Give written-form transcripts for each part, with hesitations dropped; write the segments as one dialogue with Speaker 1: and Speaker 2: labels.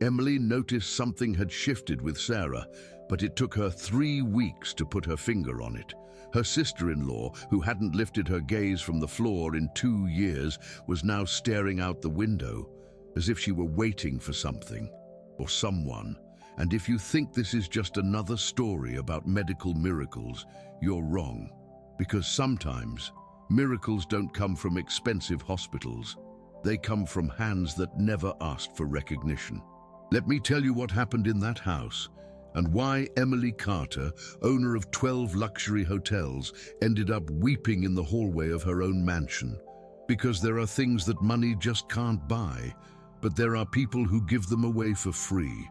Speaker 1: Emily noticed something had shifted with Sarah, but it took her 3 weeks to put her finger on it. Her sister-in-law, who hadn't lifted her gaze from the floor in 2 years, was now staring out the window, as if she were waiting for something or someone. And if you think this is just another story about medical miracles, you're wrong. Because sometimes, miracles don't come from expensive hospitals. They come from hands that never asked for recognition. Let me tell you what happened in that house, and why Emily Carter, owner of 12 luxury hotels, ended up weeping in the hallway of her own mansion. Because there are things that money just can't buy, but there are people who give them away for free.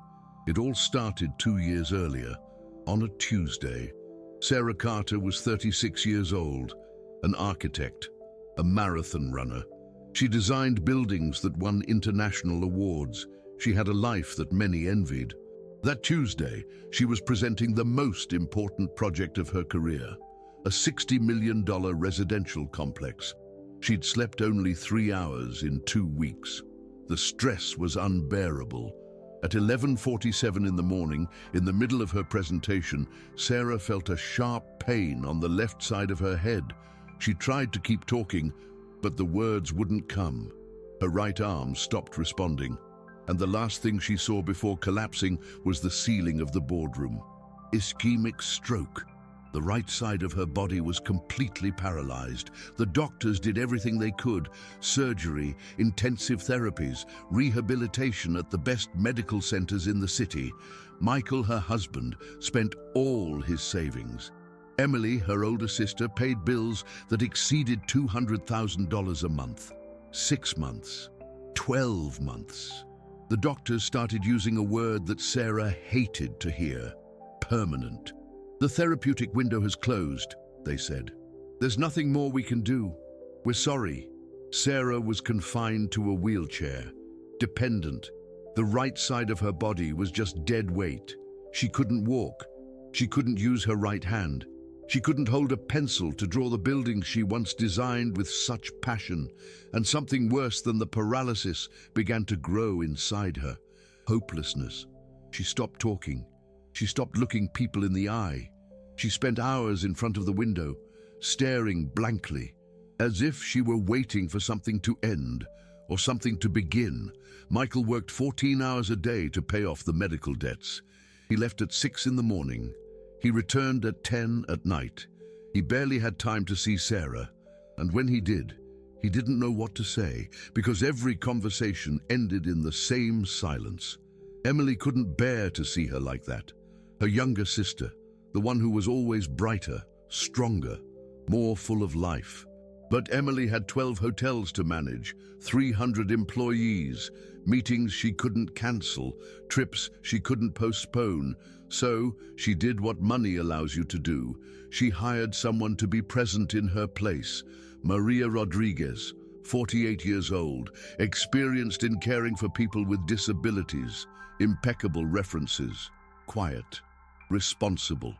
Speaker 1: It all started 2 years earlier, on a Tuesday. Sarah Carter was 36 years old, an architect, a marathon runner. She designed buildings that won international awards. She had a life that many envied. That Tuesday, she was presenting the most important project of her career, a $60 million residential complex. She'd slept only 3 hours in 2 weeks. The stress was unbearable. At 11:47 in the morning, in the middle of her presentation, Sarah felt a sharp pain on the left side of her head. She tried to keep talking, but the words wouldn't come. Her right arm stopped responding, and the last thing she saw before collapsing was the ceiling of the boardroom. Ischemic stroke. The right side of her body was completely paralyzed. The doctors did everything they could: surgery, intensive therapies, rehabilitation at the best medical centers in the city. Michael, her husband, spent all his savings. Emily, her older sister, paid bills that exceeded $200,000 a month. 6 months. 12 months. The doctors started using a word that Sarah hated to hear: permanent. "The therapeutic window has closed," they said. "There's nothing more we can do. We're sorry." Sarah was confined to a wheelchair, dependent. The right side of her body was just dead weight. She couldn't walk. She couldn't use her right hand. She couldn't hold a pencil to draw the buildings she once designed with such passion. And something worse than the paralysis began to grow inside her: hopelessness. She stopped talking. She stopped looking people in the eye. She spent hours in front of the window, staring blankly, as if she were waiting for something to end or something to begin. Michael worked 14 hours a day to pay off the medical debts. He left at 6 in the morning. He returned at 10 at night. He barely had time to see Sarah, and when he did, he didn't know what to say, because every conversation ended in the same silence. Emily couldn't bear to see her like that. Her younger sister, the one who was always brighter, stronger, more full of life. But Emily had 12 hotels to manage, 300 employees, meetings she couldn't cancel, trips she couldn't postpone. So she did what money allows you to do. She hired someone to be present in her place: Maria Rodriguez, 48 years old, experienced in caring for people with disabilities, impeccable references, quiet, responsible.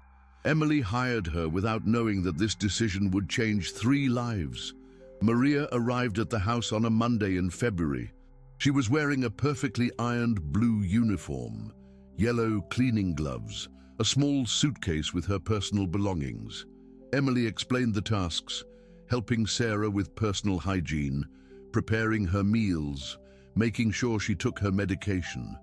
Speaker 1: Emily hired her without knowing that this decision would change 3 lives. Maria arrived at the house on a Monday in February. She was wearing a perfectly ironed blue uniform, yellow cleaning gloves, a small suitcase with her personal belongings. Emily explained the tasks: helping Sarah with personal hygiene, preparing her meals, making sure she took her medication,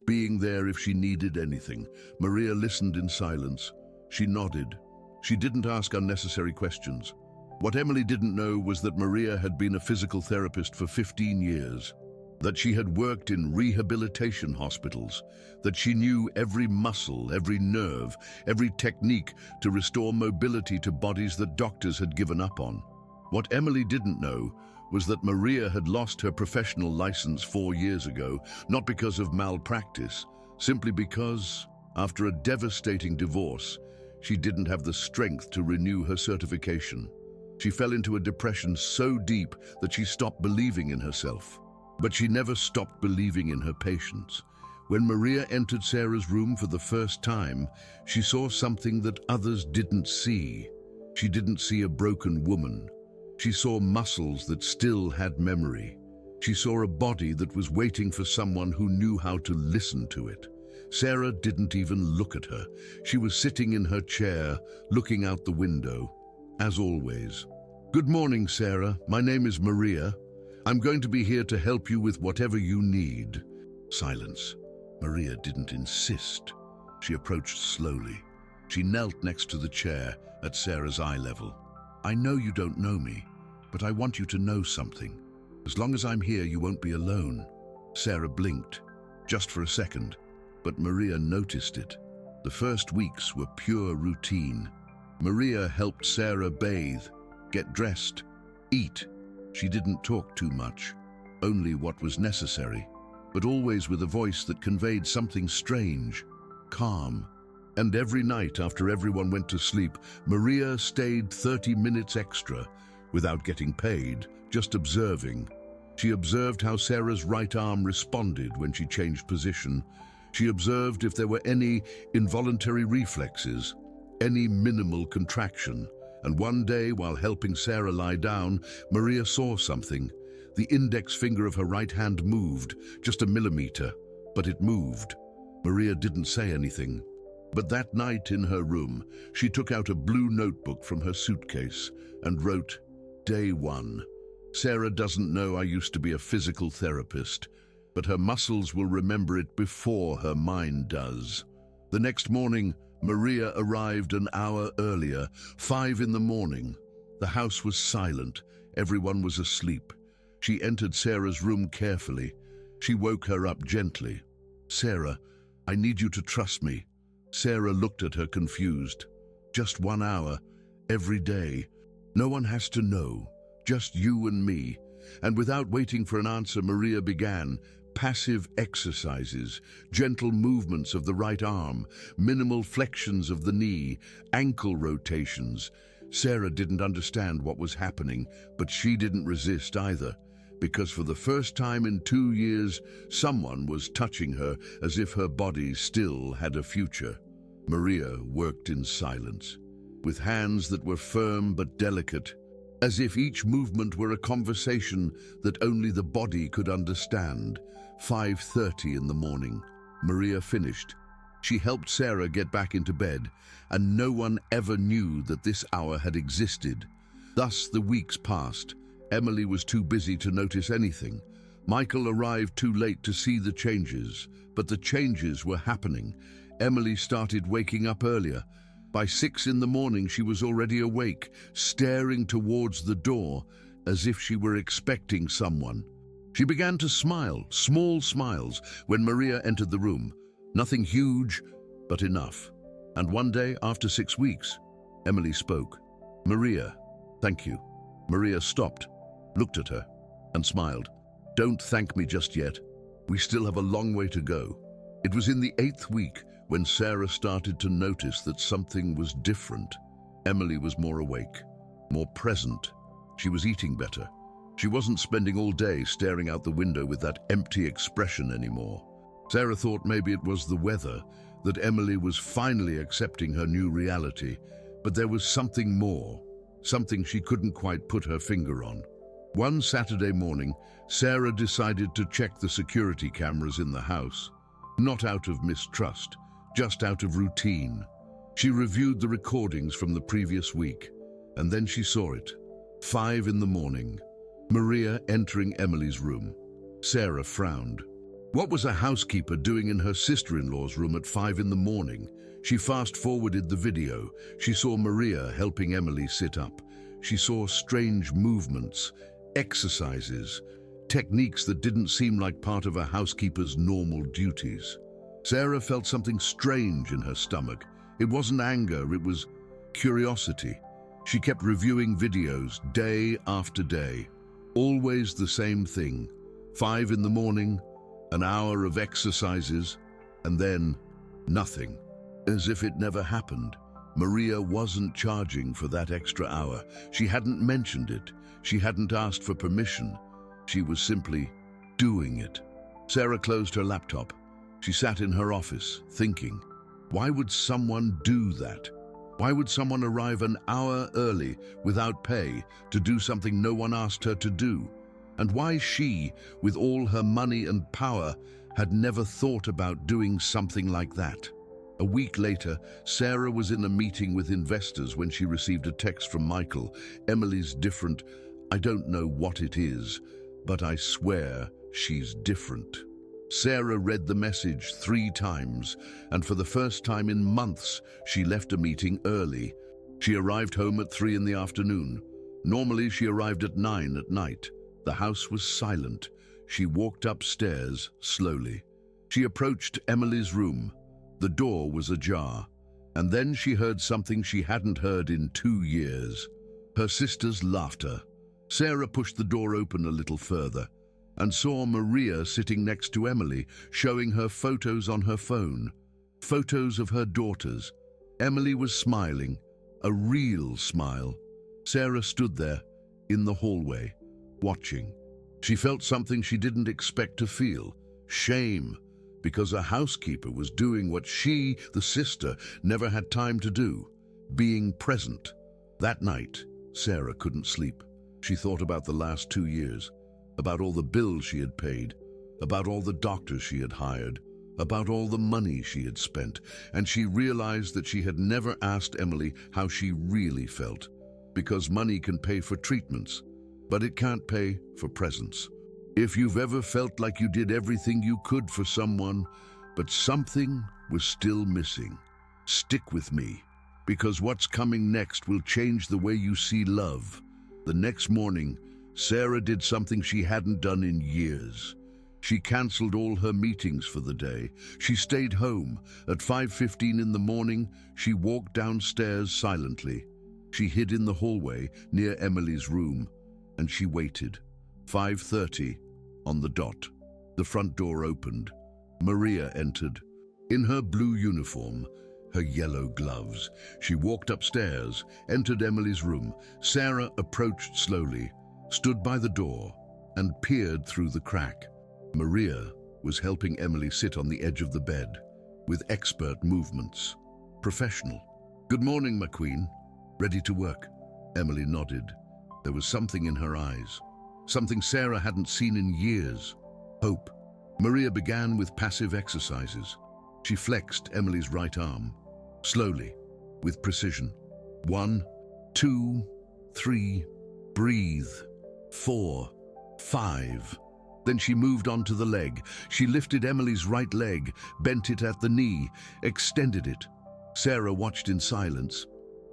Speaker 1: being there if she needed anything. Maria listened in silence. She nodded. She didn't ask unnecessary questions. What Emily didn't know was that Maria had been a physical therapist for 15 years, that she had worked in rehabilitation hospitals, that she knew every muscle, every nerve, every technique to restore mobility to bodies that doctors had given up on. What Emily didn't know was that Maria had lost her professional license 4 years ago, not because of malpractice, simply because, after a devastating divorce, she didn't have the strength to renew her certification. She fell into a depression so deep that she stopped believing in herself. But she never stopped believing in her patients. When Maria entered Sarah's room for the first time, she saw something that others didn't see. She didn't see a broken woman. She saw muscles that still had memory. She saw a body that was waiting for someone who knew how to listen to it. Sarah didn't even look at her. She was sitting in her chair, looking out the window, as always. "Good morning, Sarah. My name is Maria. I'm going to be here to help you with whatever you need." Silence. Maria didn't insist. She approached slowly. She knelt next to the chair at Sarah's eye level. "I know you don't know me, but I want you to know something. As long as I'm here, you won't be alone." Sarah blinked, just for a second, but Maria noticed it. The first weeks were pure routine. Maria helped Sarah bathe, get dressed, eat. She didn't talk too much, only what was necessary, but always with a voice that conveyed something strange, calm. And every night after everyone went to sleep, Maria stayed 30 minutes extra, without getting paid, just observing. She observed how Sarah's right arm responded when she changed position. She observed if there were any involuntary reflexes, any minimal contraction. And one day, while helping Sarah lie down, Maria saw something. The index finger of her right hand moved, just a millimeter, but it moved. Maria didn't say anything. But that night in her room, she took out a blue notebook from her suitcase and wrote, "Day 1. Sarah doesn't know I used to be a physical therapist, but her muscles will remember it before her mind does." The next morning, Maria arrived an hour earlier, 5 in the morning. The house was silent. Everyone was asleep. She entered Sarah's room carefully. She woke her up gently. "Sarah, I need you to trust me." Sarah looked at her confused. "Just 1 hour, every day. No one has to know, just you and me." And without waiting for an answer, Maria began. Passive exercises, gentle movements of the right arm, minimal flexions of the knee, ankle rotations. Sarah didn't understand what was happening, but she didn't resist either, because for the first time in 2 years, someone was touching her as if her body still had a future. Maria worked in silence, with hands that were firm but delicate, as if each movement were a conversation that only the body could understand. 5:30 in the morning, Maria finished. She helped Sarah get back into bed, and no one ever knew that this hour had existed. Thus the weeks passed. Emily was too busy to notice anything. Michael arrived too late to see the changes, but the changes were happening. Emily started waking up earlier. By 6 in the morning, she was already awake, staring towards the door as if she were expecting someone. She began to smile, small smiles, when Maria entered the room. Nothing huge, but enough. And one day, after 6 weeks, Emily spoke. "Maria, thank you." Maria stopped, looked at her, and smiled. "Don't thank me just yet. We still have a long way to go." It was in the 8th week when Sarah started to notice that something was different. Emily was more awake, more present. She was eating better. She wasn't spending all day staring out the window with that empty expression anymore. Sarah thought maybe it was the weather, that Emily was finally accepting her new reality, but there was something more, something she couldn't quite put her finger on. One Saturday morning, Sarah decided to check the security cameras in the house, not out of mistrust, just out of routine. She reviewed the recordings from the previous week, and then she saw it. 5 in the morning, Maria entering Emily's room. Sarah frowned. What was a housekeeper doing in her sister-in-law's room at 5 in the morning? She fast-forwarded the video. She saw Maria helping Emily sit up. She saw strange movements, exercises, techniques that didn't seem like part of a housekeeper's normal duties. Sarah felt something strange in her stomach. It wasn't anger, it was curiosity. She kept reviewing videos day after day. Always the same thing. 5 in the morning, an hour of exercises, and then nothing. As if it never happened. Maria wasn't charging for that extra hour. She hadn't mentioned it. She hadn't asked for permission. She was simply doing it. Sarah closed her laptop. She sat in her office, thinking, why would someone do that? Why would someone arrive an hour early without pay to do something no one asked her to do? and why she, with all her money and power, had never thought about doing something like that. A week later, Sarah was in a meeting with investors when she received a text from Michael. "Emily's different. I don't know what it is, but I swear she's different." Sarah read the message 3 times, and for the first time in months, she left a meeting early. She arrived home at 3 in the afternoon. Normally, she arrived at 9 at night. The house was silent. She walked upstairs slowly. She approached Emily's room. The door was ajar, and then she heard something she hadn't heard in 2 years. Her sister's laughter. Sarah pushed the door open a little further and saw Maria sitting next to Emily, showing her photos on her phone. Photos of her daughters. Emily was smiling, a real smile. Sarah stood there, in the hallway, watching. She felt something she didn't expect to feel. Shame, because a housekeeper was doing what she, the sister, never had time to do, being present. That night, Sarah couldn't sleep. She thought about the last 2 years, about all the bills she had paid, about all the doctors she had hired, about all the money she had spent, and she realized that she had never asked Emily how she really felt, because money can pay for treatments, but it can't pay for presence. If you've ever felt like you did everything you could for someone, but something was still missing, stick with me, because what's coming next will change the way you see love. The next morning, Sarah did something she hadn't done in years. She canceled all her meetings for the day. She stayed home. At 5:15 in the morning, she walked downstairs silently. She hid in the hallway near Emily's room, and she waited. 5:30 on the dot. The front door opened. Maria entered. In her blue uniform, her yellow gloves, she walked upstairs, entered Emily's room. Sarah approached slowly, stood by the door, and peered through the crack. Maria was helping Emily sit on the edge of the bed, with expert movements. Professional. "Good morning, my queen. Ready to work?" Emily nodded. There was something in her eyes. Something Sarah hadn't seen in years. Hope. Maria began with passive exercises. She flexed Emily's right arm, slowly, with precision. 1, 2, 3, breathe. 4, 5. Then she moved on to the leg. She lifted Emily's right leg, bent it at the knee, extended it. Sarah watched in silence,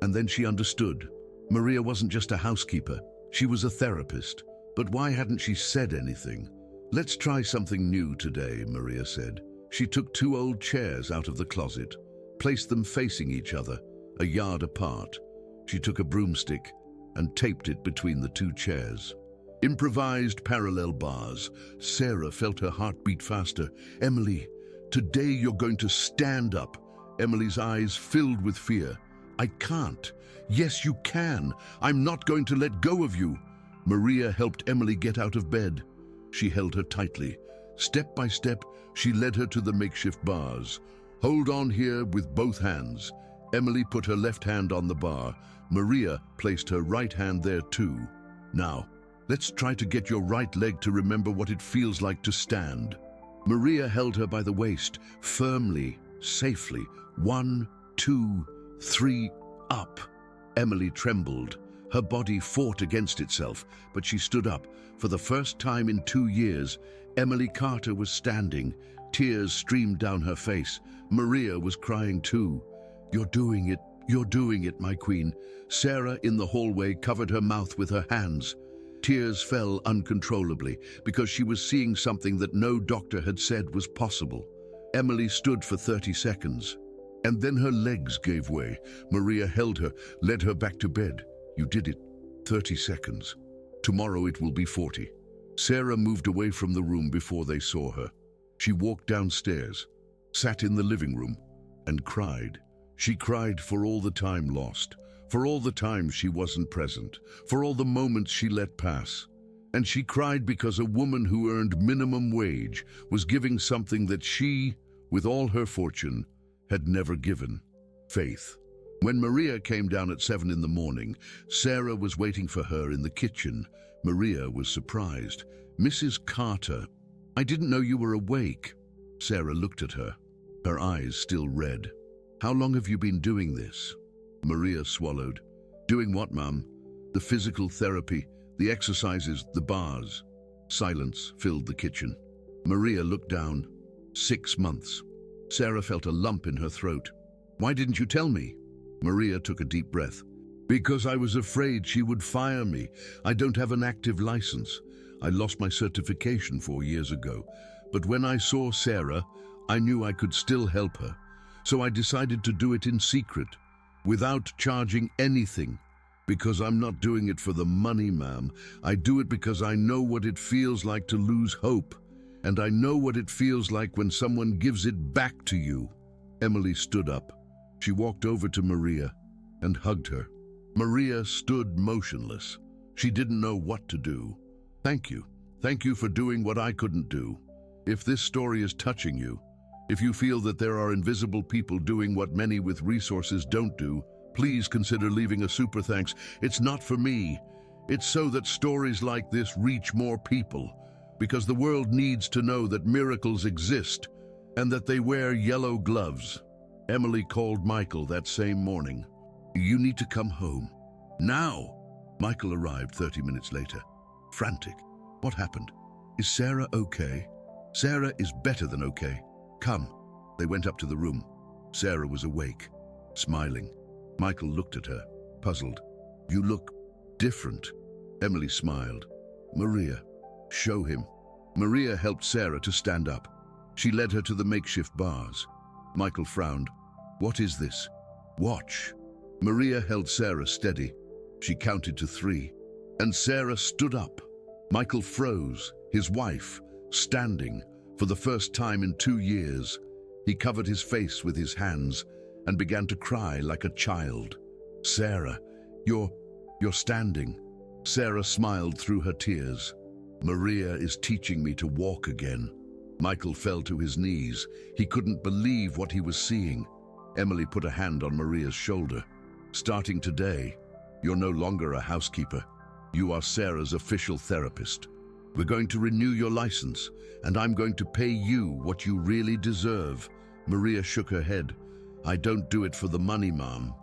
Speaker 1: and then she understood. Maria wasn't just a housekeeper. She was a therapist. But why hadn't she said anything? "Let's try something new today," Maria said. She took 2 old chairs out of the closet, placed them facing each other, a yard apart. She took a broomstick and taped it between the 2 chairs. Improvised parallel bars. Sarah felt her heart beat faster. "Emily, today you're going to stand up." Emily's eyes filled with fear. "I can't." "Yes, you can. I'm not going to let go of you." Maria helped Emily get out of bed. She held her tightly. Step by step, she led her to the makeshift bars. "Hold on here with both hands." Emily put her left hand on the bar. Maria placed her right hand there too. "Now, let's try to get your right leg to remember what it feels like to stand." Maria held her by the waist, firmly, safely. 1, 2, 3, up. Emily trembled. Her body fought against itself, but she stood up. For the first time in 2 years, Emily Carter was standing. Tears streamed down her face. Maria was crying too. You're doing it, my queen." Sarah in the hallway covered her mouth with her hands. Tears fell uncontrollably because she was seeing something that no doctor had said was possible. Emily stood for 30 seconds, and then her legs gave way. Maria held her, led her back to bed. "You did it. 30 seconds. Tomorrow it will be 40. Sarah moved away from the room before they saw her. She walked downstairs, sat in the living room, and cried. She cried for all the time lost, for all the times she wasn't present, for all the moments she let pass. And she cried because a woman who earned minimum wage was giving something that she, with all her fortune, had never given: faith. When Maria came down at 7 in the morning, Sarah was waiting for her in the kitchen, Maria was surprised. "Mrs. Carter, I didn't know you were awake." Sarah looked at her, her eyes still red. "How long have you been doing this?" Maria swallowed. "Doing what, Mum?" "The physical therapy, the exercises, the bars." Silence filled the kitchen. Maria looked down. 6 months. Sarah felt a lump in her throat. "Why didn't you tell me?" Maria took a deep breath. "Because I was afraid she would fire me. I don't have an active license. I lost my certification 4 years ago. But when I saw Sarah, I knew I could still help her. So I decided to do it in secret, without charging anything. Because I'm not doing it for the money, ma'am. I do it because I know what it feels like to lose hope. And I know what it feels like when someone gives it back to you." Emily stood up. She walked over to Maria and hugged her. Maria stood motionless. She didn't know what to do. "Thank you. Thank you for doing what I couldn't do. If this story is touching you, if you feel that there are invisible people doing what many with resources don't do, please consider leaving a super thanks. It's not for me. It's so that stories like this reach more people, because the world needs to know that miracles exist and that they wear yellow gloves." Emily called Michael that same morning. "You need to come home. Now!" Michael arrived 30 minutes later, frantic. "What happened? Is Sarah okay?" "Sarah is better than okay. Come." They went up to the room. Sarah was awake, smiling. Michael looked at her, puzzled. "You look different." Emily smiled. "Maria, show him." Maria helped Sarah to stand up. She led her to the makeshift bars. Michael frowned. "What is this?" "Watch." Maria held Sarah steady. She counted to 3, and Sarah stood up. Michael froze, his wife, standing, for the first time in 2 years. He covered his face with his hands and began to cry like a child. "Sarah, you're standing." Sarah smiled through her tears. "Maria is teaching me to walk again." Michael fell to his knees. He couldn't believe what he was seeing. Emily put a hand on Maria's shoulder. "Starting today, you're no longer a housekeeper. You are Sarah's official therapist. We're going to renew your license, and I'm going to pay you what you really deserve." Maria shook her head. "I don't do it for the money, Mom."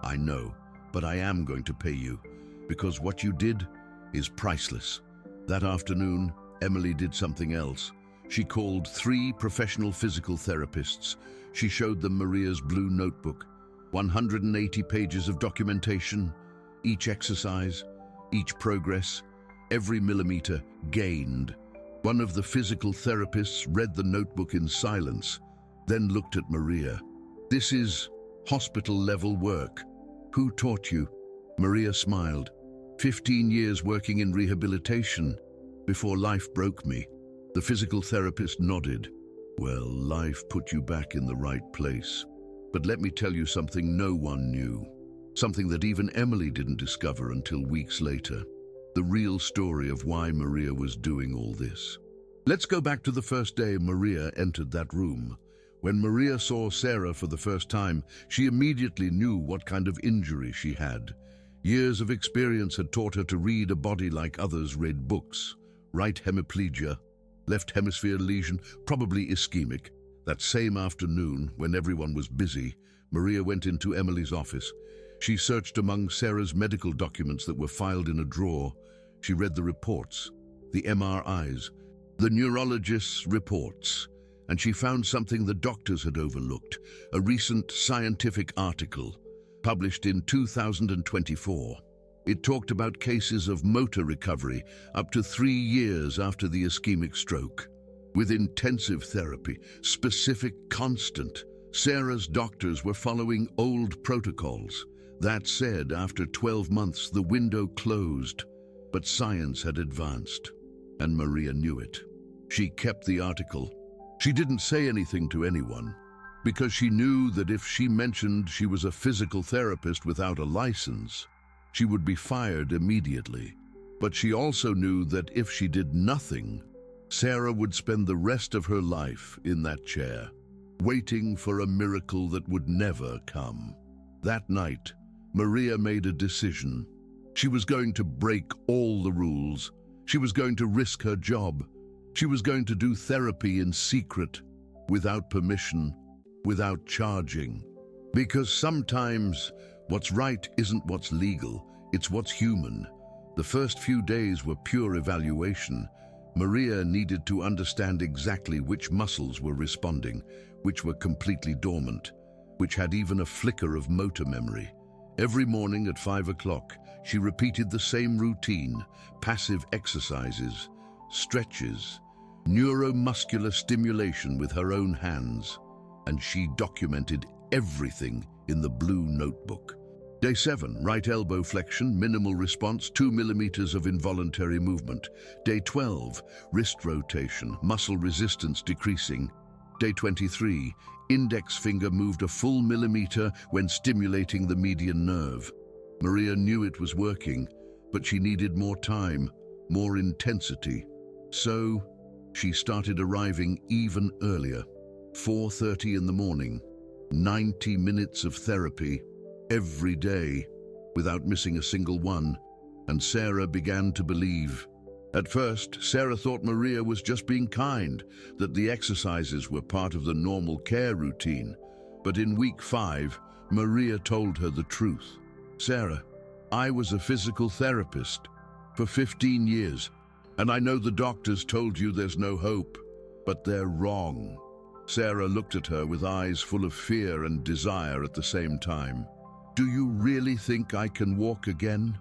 Speaker 1: "I know, but I am going to pay you, because what you did is priceless." That afternoon, Emily did something else. She called 3 professional physical therapists. She showed them Maria's blue notebook, 180 pages of documentation, each exercise, each progress, every millimeter gained. One of the physical therapists read the notebook in silence, then looked at Maria. "This is hospital-level work. Who taught you?" Maria smiled. 15 years working in rehabilitation, before life broke me." The physical therapist nodded. "Well, life put you back in the right place. But let me tell you something no one knew. Something that even Emily didn't discover until weeks later. The real story of why Maria was doing all this." Let's go back to the first day Maria entered that room. When Maria saw Sarah for the first time, she immediately knew what kind of injury she had. Years of experience had taught her to read a body like others read books. Right hemiplegia, left hemisphere lesion, probably ischemic. That same afternoon, when everyone was busy, Maria went into Emily's office. She searched among Sarah's medical documents that were filed in a drawer. She read the reports, the MRIs, the neurologist's reports, and she found something the doctors had overlooked, a recent scientific article published in 2024. It talked about cases of motor recovery up to 3 years after the ischemic stroke. With intensive therapy, specific, constant, Sarah's doctors were following old protocols. That said, after 12 months, the window closed, but science had advanced, and Maria knew it. She kept the article. She didn't say anything to anyone, because she knew that if she mentioned she was a physical therapist without a license, she would be fired immediately. But she also knew that if she did nothing, Sarah would spend the rest of her life in that chair, waiting for a miracle that would never come. That night, Maria made a decision. She was going to break all the rules. She was going to risk her job. She was going to do therapy in secret, without permission, without charging. Because sometimes what's right isn't what's legal, it's what's human. The first few days were pure evaluation. Maria needed to understand exactly which muscles were responding, which were completely dormant, which had even a flicker of motor memory. Every morning at 5 o'clock, she repeated the same routine: passive exercises, stretches, neuromuscular stimulation with her own hands, and she documented everything in the blue notebook. Day 7, right elbow flexion, minimal response, 2 millimeters of involuntary movement. Day 12, wrist rotation, muscle resistance decreasing. Day 23, index finger moved a full millimeter when stimulating the median nerve. Maria knew it was working, but she needed more time, more intensity. So she started arriving even earlier. 4:30 in the morning, 90 minutes of therapy, every day, without missing a single one, and Sarah began to believe. At first, Sarah thought Maria was just being kind, that the exercises were part of the normal care routine. But in week 5, Maria told her the truth. "Sarah, I was a physical therapist for 15 years, and I know the doctors told you there's no hope, but they're wrong." Sarah looked at her with eyes full of fear and desire at the same time. "Do you really think I can walk again?"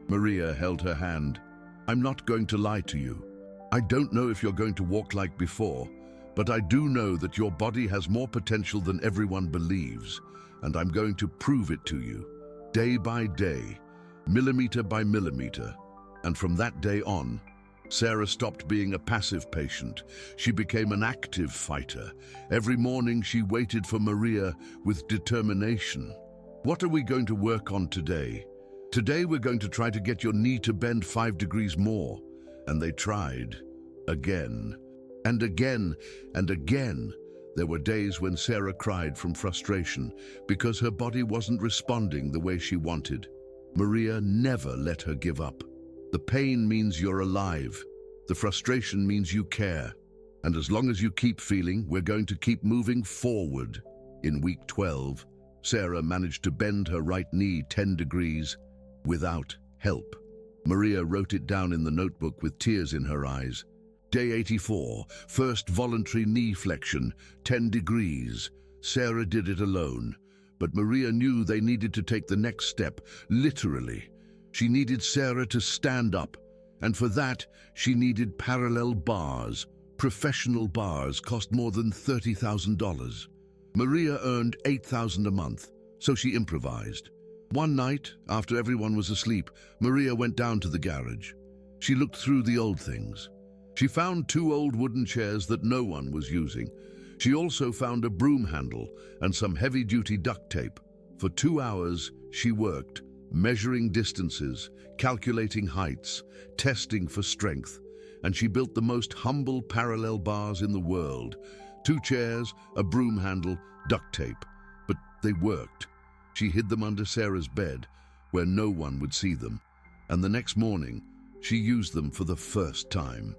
Speaker 1: Maria held her hand. "I'm not going to lie to you. I don't know if you're going to walk like before, but I do know that your body has more potential than everyone believes, and I'm going to prove it to you, day by day, millimeter by millimeter." And from that day on, Sarah stopped being a passive patient. She became an active fighter. Every morning she waited for Maria with determination. "What are we going to work on today?" "Today we're going to try to get your knee to bend 5 degrees more." And they tried. Again. And again. And again. There were days when Sarah cried from frustration because her body wasn't responding the way she wanted. Maria never let her give up. The pain means you're alive. The frustration means you care. And as long as you keep feeling, we're going to keep moving forward. In week 12, Sarah managed to bend her right knee 10 degrees without help. Maria wrote it down in the notebook with tears in her eyes. Day 84, first voluntary knee flexion, 10 degrees. Sarah did it alone, but Maria knew they needed to take the next step, literally. She needed Sarah to stand up, and for that, she needed parallel bars. Professional bars cost more than $30,000. Maria earned $8,000 a month, so she improvised. One night, after everyone was asleep, Maria went down to the garage. She looked through the old things. She found 2 old wooden chairs that no one was using. She also found a broom handle and some heavy-duty duct tape. For 2 hours, she worked, measuring distances, calculating heights, testing for strength, and she built the most humble parallel bars in the world. 2 chairs, a broom handle, duct tape. But they worked. She hid them under Sarah's bed, where no one would see them, and the next morning, she used them for the first time.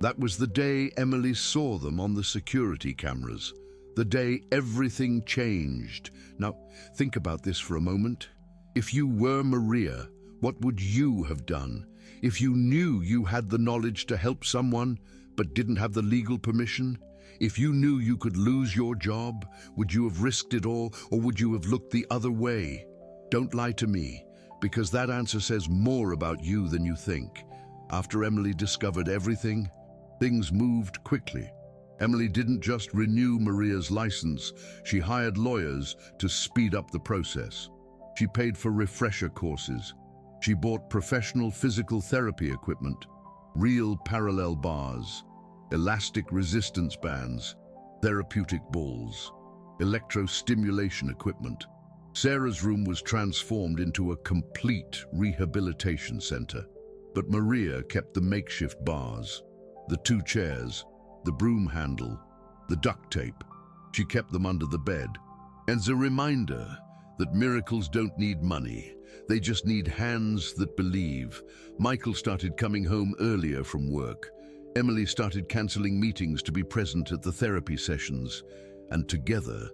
Speaker 1: That was the day Emily saw them on the security cameras, the day everything changed. Now, think about this for a moment. If you were Maria, what would you have done? If you knew you had the knowledge to help someone, but didn't have the legal permission? If you knew you could lose your job, would you have risked it all, or would you have looked the other way? Don't lie to me, because that answer says more about you than you think. After Emily discovered everything, things moved quickly. Emily didn't just renew Maria's license, she hired lawyers to speed up the process. She paid for refresher courses. She bought professional physical therapy equipment, real parallel bars, elastic resistance bands, therapeutic balls, electrostimulation equipment. Sarah's room was transformed into a complete rehabilitation center. But Maria kept the makeshift bars, the 2 chairs, the broom handle, the duct tape. She kept them under the bed. As a reminder that miracles don't need money. They just need hands that believe. Michael started coming home earlier from work. Emily started canceling meetings to be present at the therapy sessions. And together,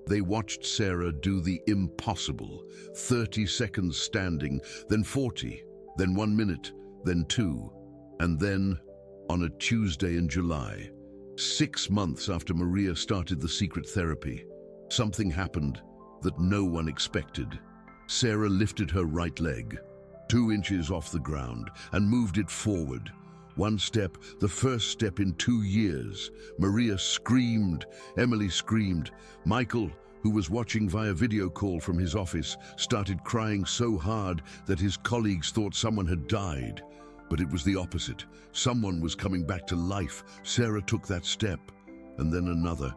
Speaker 1: they watched Sarah do the impossible. 30 seconds standing, then 40, then 1 minute, then 2. And then, on a Tuesday in July, 6 months after Maria started the secret therapy, something happened that no one expected. Sarah lifted her right leg, 2 inches off the ground, and moved it forward. 1 step, the first step in 2 years. Maria screamed, Emily screamed. Michael, who was watching via video call from his office, started crying so hard that his colleagues thought someone had died. But it was the opposite. Someone was coming back to life. Sarah took that step, and then another,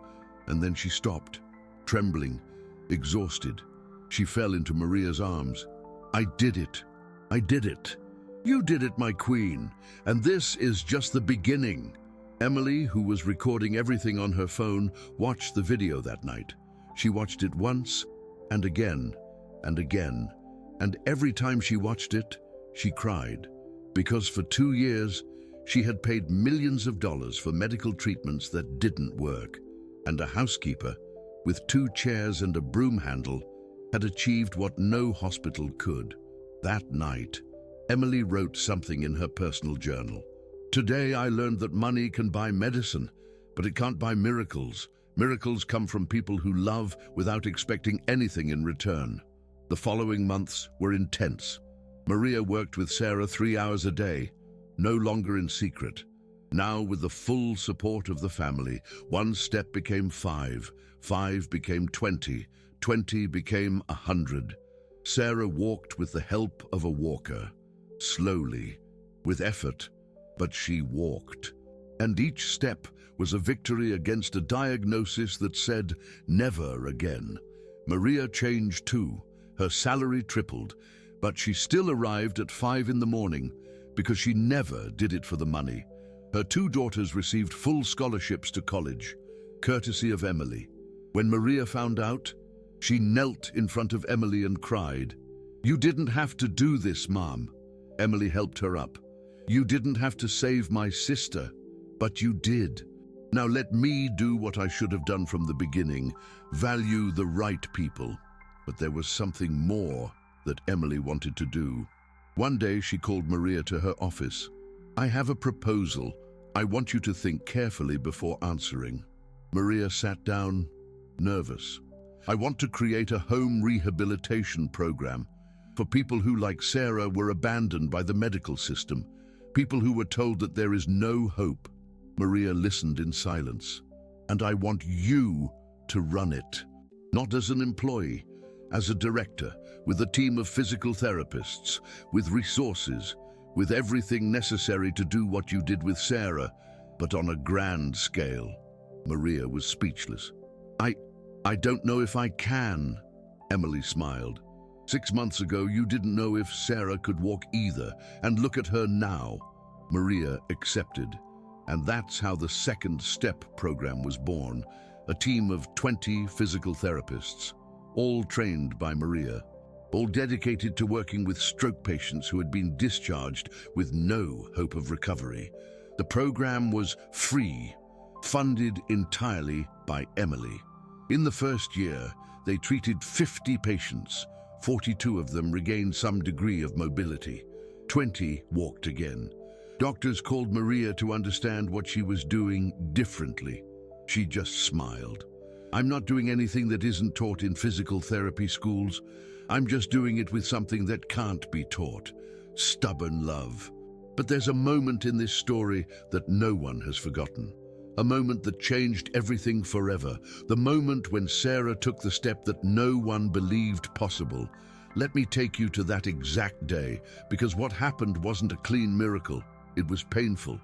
Speaker 1: and then she stopped, trembling, exhausted. She fell into Maria's arms. "I did it. I did it. You did it, my queen. And this is just the beginning." Emily, who was recording everything on her phone, watched the video that night. She watched it once, and again, and again. And every time she watched it, she cried. Because for 2 years, she had paid millions of dollars for medical treatments that didn't work. And a housekeeper, with 2 chairs and a broom handle, had achieved what no hospital could. That night, Emily wrote something in her personal journal. "Today I learned that money can buy medicine, but it can't buy miracles. Miracles come from people who love without expecting anything in return." The following months were intense. Maria worked with Sarah 3 hours a day, no longer in secret. Now, with the full support of the family, 1 step became 5, 5 became 20, 20 became 100. Sarah walked with the help of a walker, slowly, with effort, but she walked. And each step was a victory against a diagnosis that said, never again. Maria changed too. Her salary tripled, but she still arrived at 5 in the morning because she never did it for the money. Her 2 daughters received full scholarships to college, courtesy of Emily. When Maria found out, she knelt in front of Emily and cried, "You didn't have to do this, Mom." Emily helped her up. "You didn't have to save my sister, but you did. Now let me do what I should have done from the beginning, value the right people." But there was something more that Emily wanted to do. One day she called Maria to her office. "I have a proposal. I want you to think carefully before answering." Maria sat down, nervous. "I want to create a home rehabilitation program for people who, like Sarah, were abandoned by the medical system, people who were told that there is no hope." Maria listened in silence. "And I want you to run it, not as an employee, as a director, with a team of physical therapists, with resources, with everything necessary to do what you did with Sarah, but on a grand scale." Maria was speechless. I don't know if I can," Emily smiled. 6 months ago, you didn't know if Sarah could walk either, and look at her now." Maria accepted, and that's how the Second Step program was born, a team of 20 physical therapists, all trained by Maria, all dedicated to working with stroke patients who had been discharged with no hope of recovery. The program was free, funded entirely by Emily. In the first year, they treated 50 patients. 42 of them regained some degree of mobility. 20 walked again. Doctors called Maria to understand what she was doing differently. She just smiled. "I'm not doing anything that isn't taught in physical therapy schools. I'm just doing it with something that can't be taught: stubborn love." But there's a moment in this story that no one has forgotten. A moment that changed everything forever. The moment when Sarah took the step that no one believed possible. Let me take you to that exact day, because what happened wasn't a clean miracle. It was painful.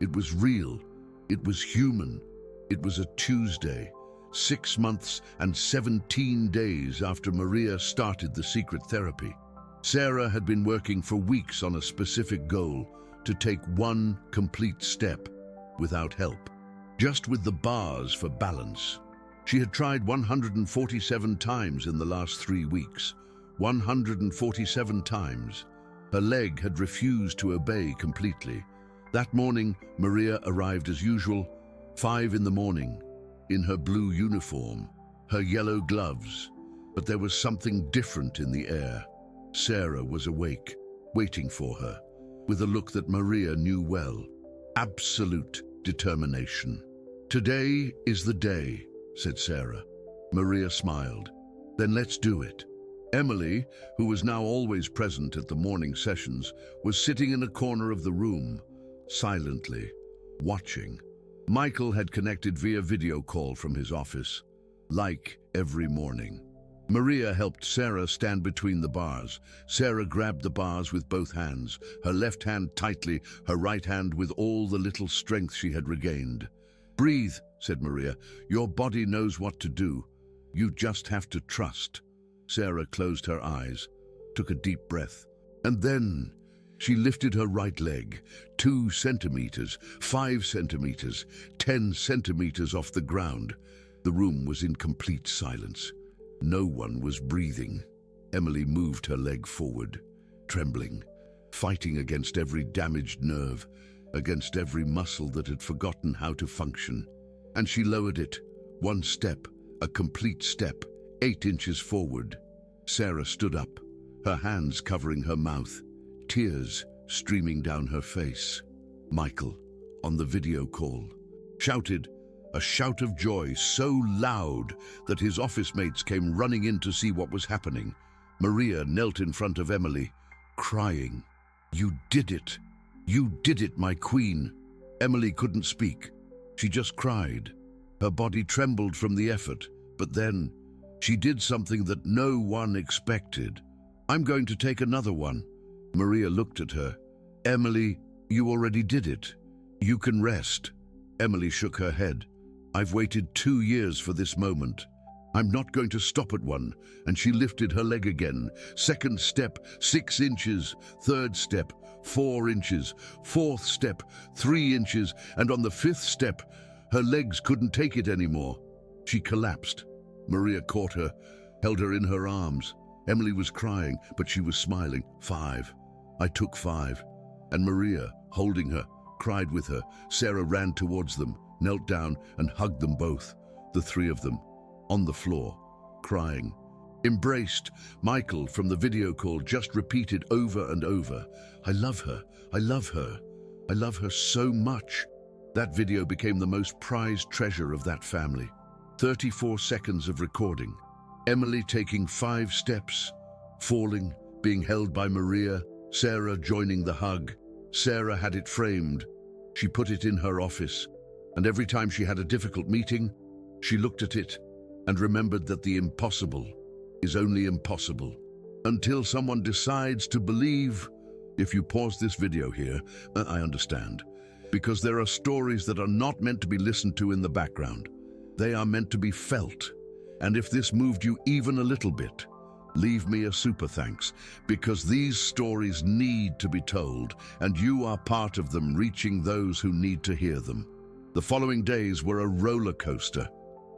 Speaker 1: It was real. It was human. It was a Tuesday, 6 months and 17 days after Maria started the secret therapy. Sarah had been working for weeks on a specific goal: to take 1 complete step without help, just with the bars for balance. She had tried 147 times in the last 3 weeks. 147 times. Her leg had refused to obey completely. That morning, Maria arrived as usual, 5 in the morning, in her blue uniform, her yellow gloves. But there was something different in the air. Sarah was awake, waiting for her, with a look that Maria knew well. Absolute determination. "Today is the day," said Sarah. Maria smiled. "Then let's do it." Emily, who was now always present at the morning sessions, was sitting in a corner of the room, silently, watching. Michael had connected via video call from his office, like every morning. Maria helped Sarah stand between the bars. Sarah grabbed the bars with both hands, her left hand tightly, her right hand with all the little strength she had regained. "Breathe," said Maria. "Your body knows what to do. You just have to trust." Sarah closed her eyes, took a deep breath, and then she lifted her right leg, 2 centimeters, 5 centimeters, 10 centimeters off the ground. The room was in complete silence. No one was breathing. Emily moved her leg forward, trembling, fighting against every damaged nerve, against every muscle that had forgotten how to function. And she lowered it, 1 step, a complete step, 8 inches forward. Sarah stood up, her hands covering her mouth, tears streaming down her face. Michael, on the video call, shouted, a shout of joy so loud that his office mates came running in to see what was happening. Maria knelt in front of Emily, crying. "You did it! You did it, my queen!" Emily couldn't speak. She just cried. Her body trembled from the effort, but then she did something that no one expected. "I'm going to take another one." Maria looked at her. "Emily, you already did it. You can rest." Emily shook her head. "I've waited 2 years for this moment. I'm not going to stop at 1." And she lifted her leg again. 2nd step, 6 inches. 3rd step, 4 inches. 4th step, 3 inches. And on the 5th step, her legs couldn't take it anymore. She collapsed. Maria caught her, held her in her arms. Emily was crying, but she was smiling. 5. I took 5. And Maria, holding her, cried with her. Sarah ran towards them, knelt down and hugged them both, the 3 of them, on the floor, crying. Embraced, Michael from the video call just repeated over and over, "I love her, I love her, I love her so much." That video became the most prized treasure of that family. 34 seconds of recording. Emily taking 5 steps, falling, being held by Maria, Sarah joining the hug. Sarah had it framed. She put it in her office, and every time she had a difficult meeting, she looked at it and remembered that the impossible is only impossible until someone decides to believe. If you pause this video here, I understand, because there are stories that are not meant to be listened to in the background. They are meant to be felt. And if this moved you even a little bit, leave me a super thanks, because these stories need to be told, and you are part of them, reaching those who need to hear them. The following days were a roller coaster.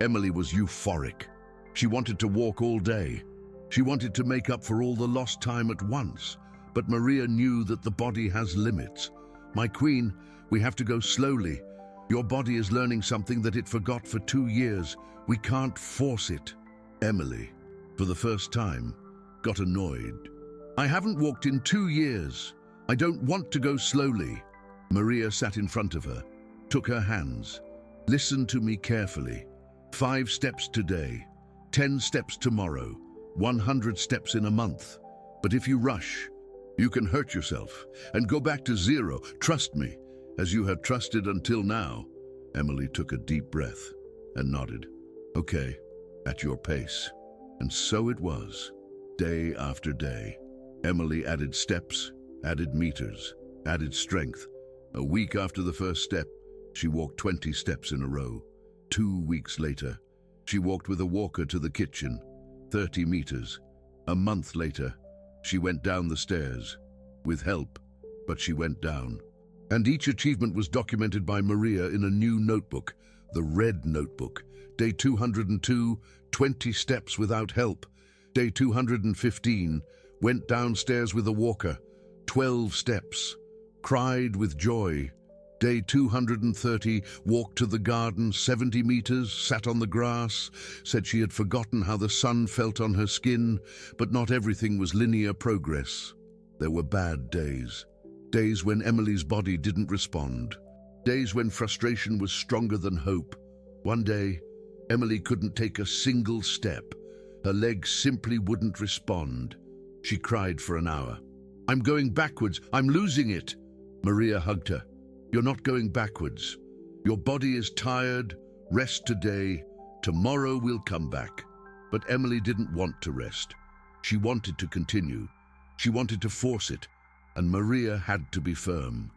Speaker 1: Emily was euphoric. She wanted to walk all day. She wanted to make up for all the lost time at once. But Maria knew that the body has limits. "My queen, we have to go slowly. Your body is learning something that it forgot for 2 years. We can't force it." Emily, for the first time, got annoyed. "I haven't walked in 2 years. I don't want to go slowly." Maria sat in front of her, took her hands. "Listen to me carefully. 5 steps today, 10 steps tomorrow, 100 steps in a month. But if you rush, you can hurt yourself and go back to 0. Trust me, as you have trusted until now." Emily took a deep breath and nodded. "Okay, at your pace." And so it was, day after day. Emily added steps, added meters, added strength. A week after the first step, she walked 20 steps in a row. 2 weeks later, she walked with a walker to the kitchen, 30 meters. A month later, she went down the stairs, with help, but she went down. And each achievement was documented by Maria in a new notebook, the red notebook. Day 202, 20 steps without help. Day 215, went downstairs with a walker, 12 steps. Cried with joy. Day 230, walked to the garden 70 meters, sat on the grass, said she had forgotten how the sun felt on her skin, but not everything was linear progress. There were bad days. Days when Emily's body didn't respond. Days when frustration was stronger than hope. One day, Emily couldn't take a single step. Her legs simply wouldn't respond. She cried for an hour. "I'm going backwards. I'm losing it." Maria hugged her. "You're not going backwards. Your body is tired. Rest today. Tomorrow we'll come back." But Emily didn't want to rest. She wanted to continue. She wanted to force it, and Maria had to be firm.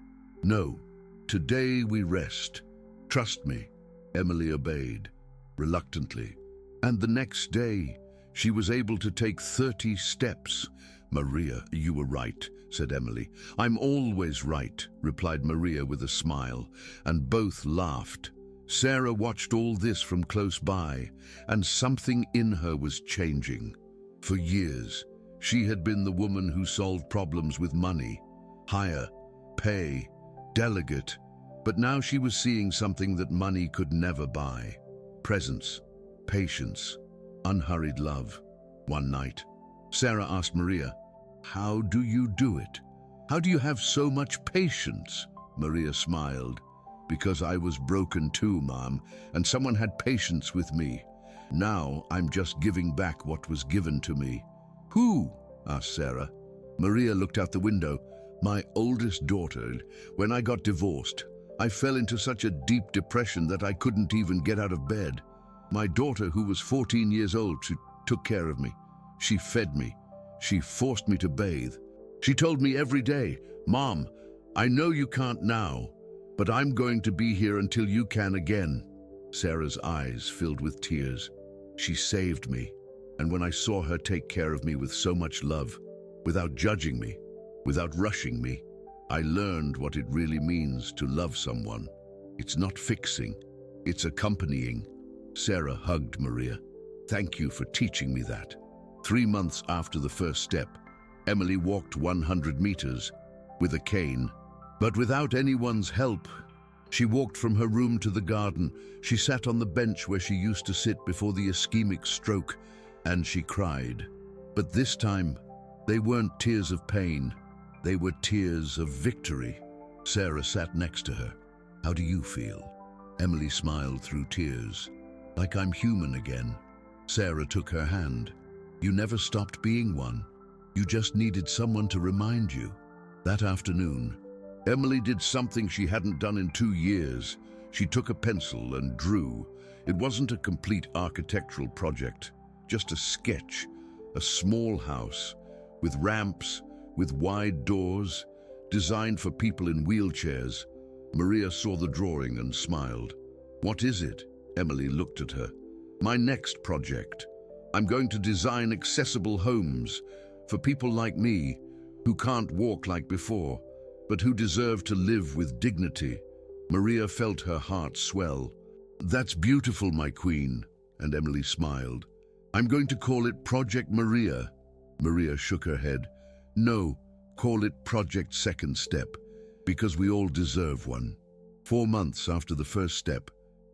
Speaker 1: "No, today we rest. Trust me." Emily obeyed, reluctantly. And the next day, she was able to take 30 steps. "Maria, you were right," said Emily. "I'm always right," replied Maria with a smile, and both laughed. Sarah watched all this from close by, and something in her was changing. For years, she had been the woman who solved problems with money, hire, pay, delegate, but now she was seeing something that money could never buy. Presence, patience, unhurried love. One night, Sarah asked Maria, "How do you do it? How do you have so much patience?" Maria smiled. "Because I was broken too, Mom, and someone had patience with me. Now I'm just giving back what was given to me." "Who?" asked Sarah. Maria looked out the window. "My oldest daughter. When I got divorced, I fell into such a deep depression that I couldn't even get out of bed. My daughter, who was 14 years old, she took care of me. She fed me. She forced me to bathe. She told me every day, 'Mom, I know you can't now, but I'm going to be here until you can again.'" Sarah's eyes filled with tears. "She saved me, and when I saw her take care of me with so much love, without judging me, without rushing me, I learned what it really means to love someone. It's not fixing, it's accompanying." Sarah hugged Maria. "Thank you for teaching me that." 3 months after the first step, Emily walked 100 meters with a cane, but without anyone's help. She walked from her room to the garden. She sat on the bench where she used to sit before the ischemic stroke, and she cried. But this time, they weren't tears of pain. They were tears of victory. Sarah sat next to her. "How do you feel?" Emily smiled through tears. "Like I'm human again." Sarah took her hand. "You never stopped being one. You just needed someone to remind you." That afternoon, Emily did something she hadn't done in 2 years. She took a pencil and drew. It wasn't a complete architectural project, just a sketch, a small house, with ramps, with wide doors, designed for people in wheelchairs. Maria saw the drawing and smiled. "What is it?" Emily looked at her. "My next project. I'm going to design accessible homes for people like me who can't walk like before, but who deserve to live with dignity." Maria felt her heart swell. "That's beautiful, my queen," and Emily smiled. "I'm going to call it Project Maria." Maria shook her head. "No, call it Project Second Step, because we all deserve one." 4 months after the first step,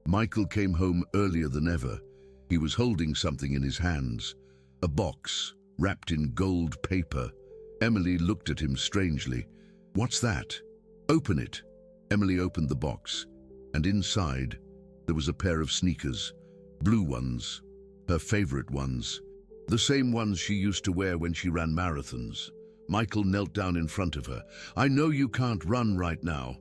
Speaker 1: Michael came home earlier than ever. He was holding something in his hands, a box wrapped in gold paper. Emily looked at him strangely. "What's that?" "Open it." Emily opened the box, and inside there was a pair of sneakers, blue ones, her favorite ones, the same ones she used to wear when she ran marathons. Michael knelt down in front of her. "I know you can't run right now,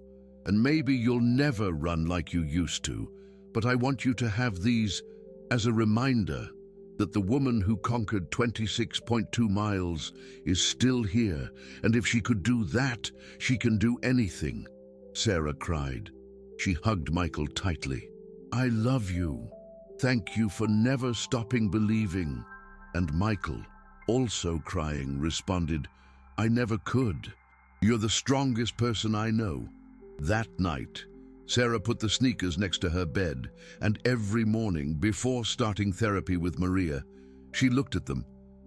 Speaker 1: and maybe you'll never run like you used to, but I want you to have these as a reminder that the woman who conquered 26.2 miles is still here, and if she could do that, she can do anything." Sarah cried. She hugged Michael tightly. "I love you. Thank you for never stopping believing." And Michael, also crying, responded, "I never could. You're the strongest person I know." That night, Sarah put the sneakers next to her bed, and every morning, before starting therapy with Maria, she looked at them,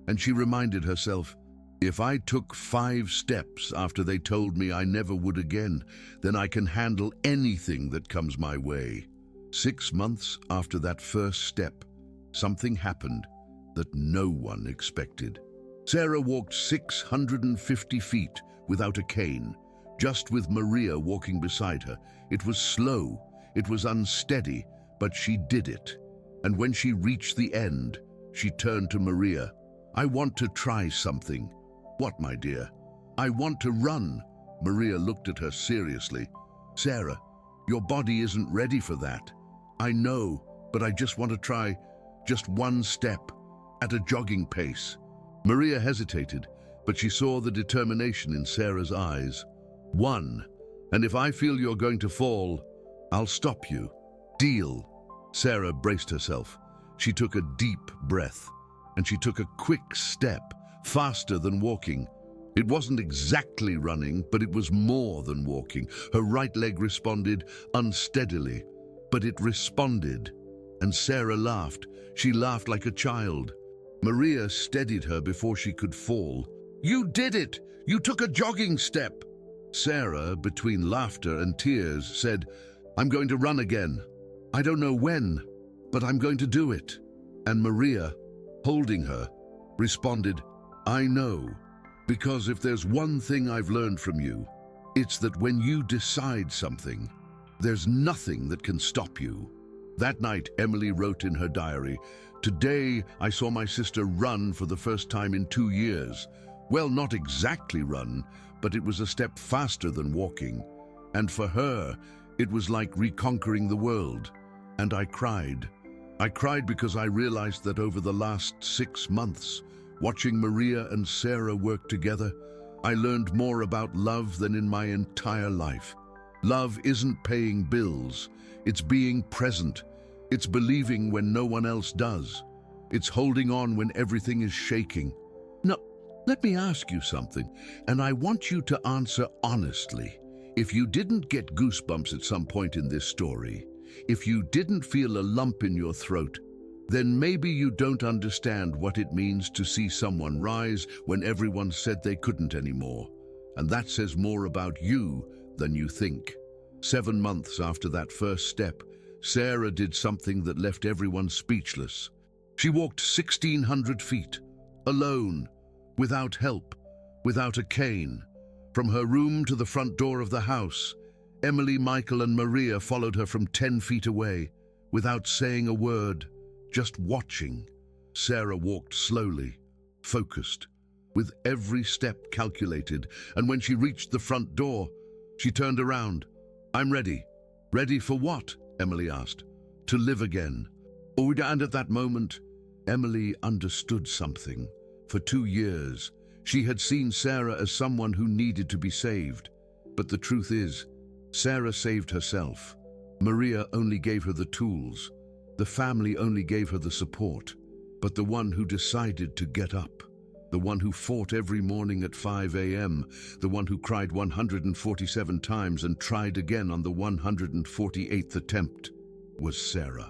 Speaker 1: and she reminded herself, if I took 5 steps after they told me I never would again, then I can handle anything that comes my way. 6 months after that first step, something happened that no one expected. Sarah walked 650 feet without a cane, just with Maria walking beside her. It was slow, it was unsteady, but she did it. And when she reached the end, she turned to Maria. I want to try something. What, my dear? I want to run. Maria looked at her seriously. Sarah, your body isn't ready for that. I know, but I just want to try just 1 step at a jogging pace. Maria hesitated, but she saw the determination in Sarah's eyes. 1, and if I feel you're going to fall, I'll stop you. Deal. Sarah braced herself. She took a deep breath, and she took a quick step, faster than walking. It wasn't exactly running, but it was more than walking. Her right leg responded unsteadily, but it responded. And Sarah laughed. She laughed like a child. Maria steadied her before she could fall. You did it! You took a jogging step! Sarah, between laughter and tears, said, I'm going to run again. I don't know when, but I'm going to do it. And Maria, holding her, responded, I know, because if there's one thing I've learned from you, it's that when you decide something, there's nothing that can stop you. That night, Emily wrote in her diary, today I saw my sister run for the first time in 2 years. Well, not exactly run, but it was a step faster than walking. And for her, it was like reconquering the world. And I cried. I cried because I realized that over the last 6 months, watching Maria and Sarah work together, I learned more about love than in my entire life. Love isn't paying bills. It's being present. It's believing when no one else does. It's holding on when everything is shaking. Now, let me ask you something, and I want you to answer honestly. If you didn't get goosebumps at some point in this story, if you didn't feel a lump in your throat, then maybe you don't understand what it means to see someone rise when everyone said they couldn't anymore. And that says more about you than you think. 7 months after that first step, Sarah did something that left everyone speechless. She walked 1,600 feet, alone, without help, without a cane. From her room to the front door of the house, Emily, Michael, and Maria followed her from 10 feet away, without saying a word, just watching. Sarah walked slowly, focused, with every step calculated, and when she reached the front door, she turned around. I'm ready. Ready for what? Emily asked. To live again. And at that moment, Emily understood something. For 2 years, she had seen Sarah as someone who needed to be saved. But the truth is, Sarah saved herself. Maria only gave her the tools. The family only gave her the support. But the one who decided to get up, the one who fought every morning at 5 a.m., the one who cried 147 times and tried again on the 148th attempt, was Sarah.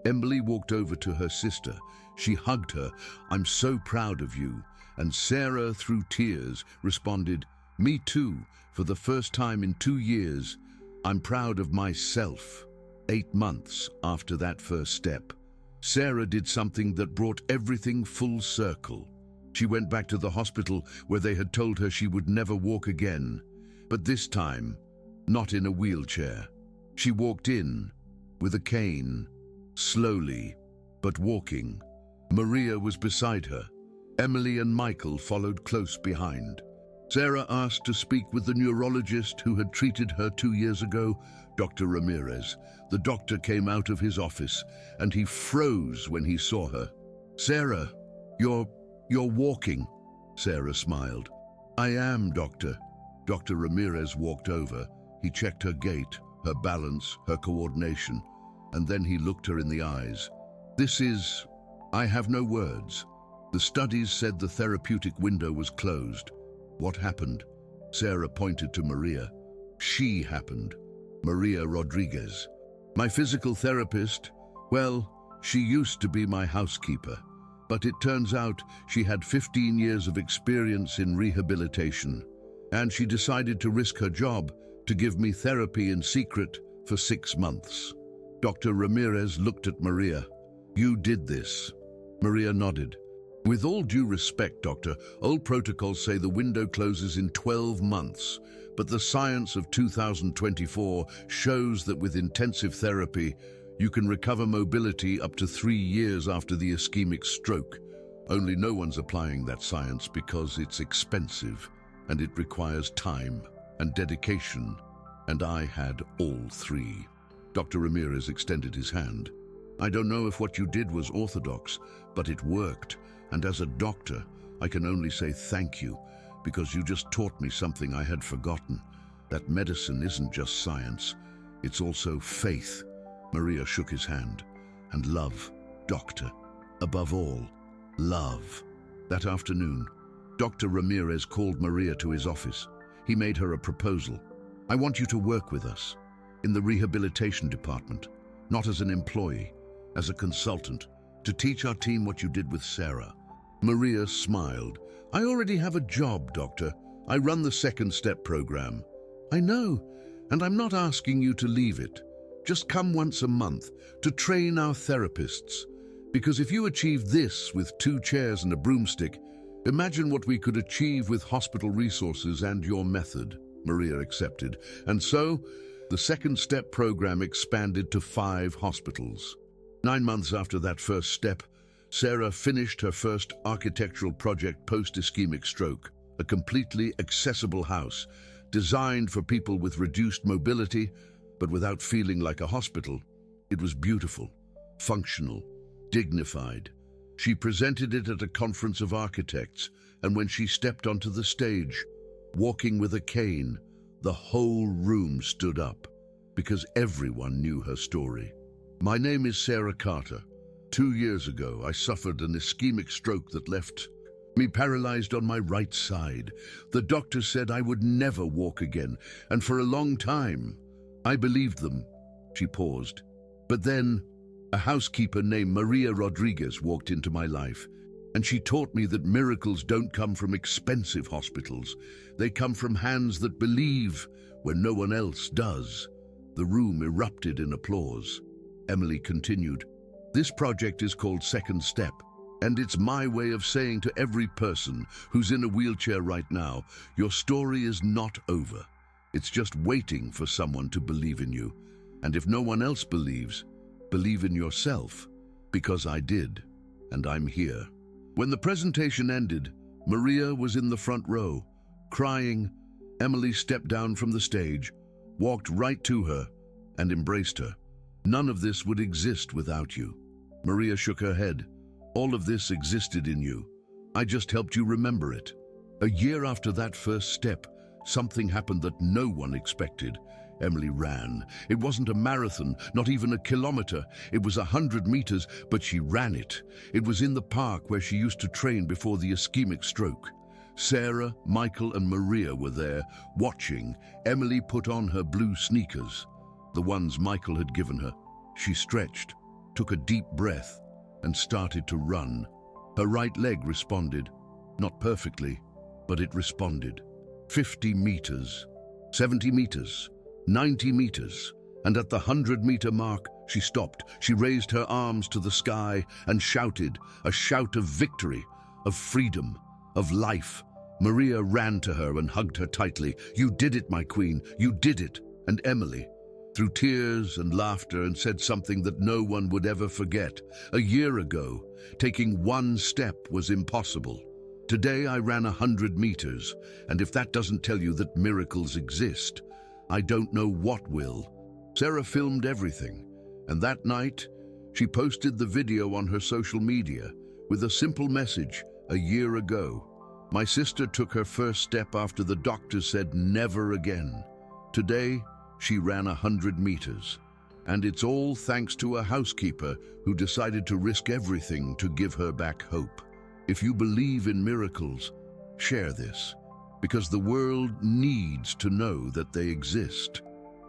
Speaker 1: Emily walked over to her sister. She hugged her. I'm so proud of you. And Sarah, through tears, responded, me too. For the first time in 2 years, I'm proud of myself. 8 months after that first step, Sarah did something that brought everything full circle. She went back to the hospital where they had told her she would never walk again. But this time, not in a wheelchair. She walked in with a cane, slowly, but walking. Maria was beside her. Emily and Michael followed close behind. Sarah asked to speak with the neurologist who had treated her 2 years ago, Dr. Ramirez. The doctor came out of his office, and he froze when he saw her. Sarah, you're walking, Sarah smiled. I am, doctor. Dr. Ramirez walked over. He checked her gait, her balance, her coordination, and then he looked her in the eyes. I have no words. The studies said the therapeutic window was closed. What happened? Sarah pointed to Maria. She happened. Maria Rodriguez. My physical therapist, well, she used to be my housekeeper, but it turns out she had 15 years of experience in rehabilitation, and she decided to risk her job to give me therapy in secret for 6 months. Dr. Ramirez looked at Maria. You did this. Maria nodded. With all due respect, Doctor, old protocols say the window closes in 12 months, but the science of 2024 shows that with intensive therapy, you can recover mobility up to 3 years after the ischemic stroke. Only no one's applying that science because it's expensive and it requires time and dedication, and I had all 3. Dr. Ramirez extended his hand. I don't know if what you did was orthodox, but it worked. And as a doctor, I can only say thank you, because you just taught me something I had forgotten, that medicine isn't just science, it's also faith. Maria shook his hand. And love, Doctor. Above all, love. That afternoon, Dr. Ramirez called Maria to his office. He made her a proposal. I want you to work with us, in the rehabilitation department, not as an employee, as a consultant, to teach our team what you did with Sarah. Maria smiled. I already have a job, Doctor. I run the Second Step program. I know, and I'm not asking you to leave it. Just come once a month to train our therapists. Because if you achieve this with 2 chairs and a broomstick, imagine what we could achieve with hospital resources and your method. Maria accepted. And so, the Second Step program expanded to 5 hospitals. 9 months after that first step, Sarah finished her first architectural project post-ischemic stroke, a completely accessible house, designed for people with reduced mobility, but without feeling like a hospital. It was beautiful, functional, dignified. She presented it at a conference of architects, and when she stepped onto the stage, walking with a cane, the whole room stood up, because everyone knew her story. My name is Sarah Carter. 2 years ago, I suffered an ischemic stroke that left me paralyzed on my right side. The doctor said I would never walk again, and for a long time, I believed them. She paused. But then, a housekeeper named Maria Rodriguez walked into my life, and she taught me that miracles don't come from expensive hospitals. They come from hands that believe when no one else does. The room erupted in applause. Emily continued. This project is called Second Step, and it's my way of saying to every person who's in a wheelchair right now, your story is not over. It's just waiting for someone to believe in you. And if no one else believes, believe in yourself, because I did, and I'm here. When the presentation ended, Maria was in the front row, crying. Emily stepped down from the stage, walked right to her, and embraced her. None of this would exist without you. Maria shook her head. All of this existed in you. I just helped you remember it. A year after that first step, something happened that no one expected. Emily ran. It wasn't a marathon, not even a kilometer. It was 100 meters, but she ran it. It was in the park where she used to train before the ischemic stroke. Sarah, Michael, and Maria were there, watching. Emily put on her blue sneakers, the ones Michael had given her. She stretched, took a deep breath, and started to run. Her right leg responded. Not perfectly, but it responded. 50 meters, 70 meters, 90 meters, and at the 100-meter mark, she stopped. She raised her arms to the sky and shouted, a shout of victory, of freedom, of life. Maria ran to her and hugged her tightly. You did it, my queen, you did it. And Emily, through tears and laughter, and said something that no one would ever forget. A year ago, taking one step was impossible. Today I ran 100 meters, and if that doesn't tell you that miracles exist, I don't know what will. Sarah filmed everything, and that night, she posted the video on her social media with a simple message. A year ago, my sister took her first step after the doctor said never again. Today, she ran 100 meters, and it's all thanks to a housekeeper who decided to risk everything to give her back hope. If you believe in miracles, share this, because the world needs to know that they exist.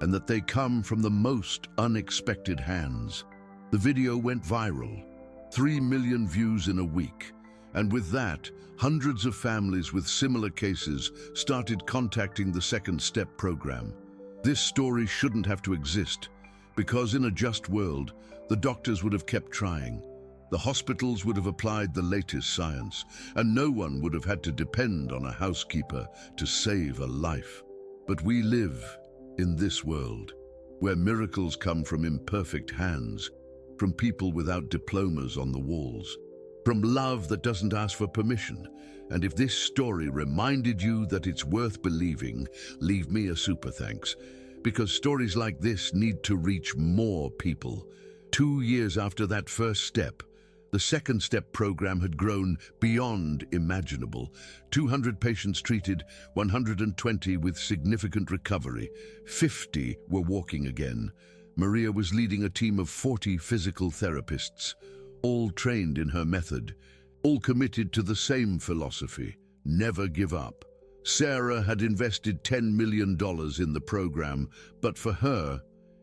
Speaker 1: and that they come from the most unexpected hands. The video went viral, 3 million views in a week, and with that, hundreds of families with similar cases started contacting the Second Step program. This story shouldn't have to exist, because in a just world, the doctors would have kept trying. The hospitals would have applied the latest science, and no one would have had to depend on a housekeeper to save a life. But we live in this world, where miracles come from imperfect hands, from people without diplomas on the walls, from love that doesn't ask for permission. And if this story reminded you that it's worth believing, leave me a super thanks, because stories like this need to reach more people. 2 years after that first step, the Second Step program had grown beyond imaginable. 200 patients treated, 120 with significant recovery, 50 were walking again. Maria was leading a team of 40 physical therapists, all trained in her method, all committed to the same philosophy: never give up. Sarah had invested $10 million in the program, but for her,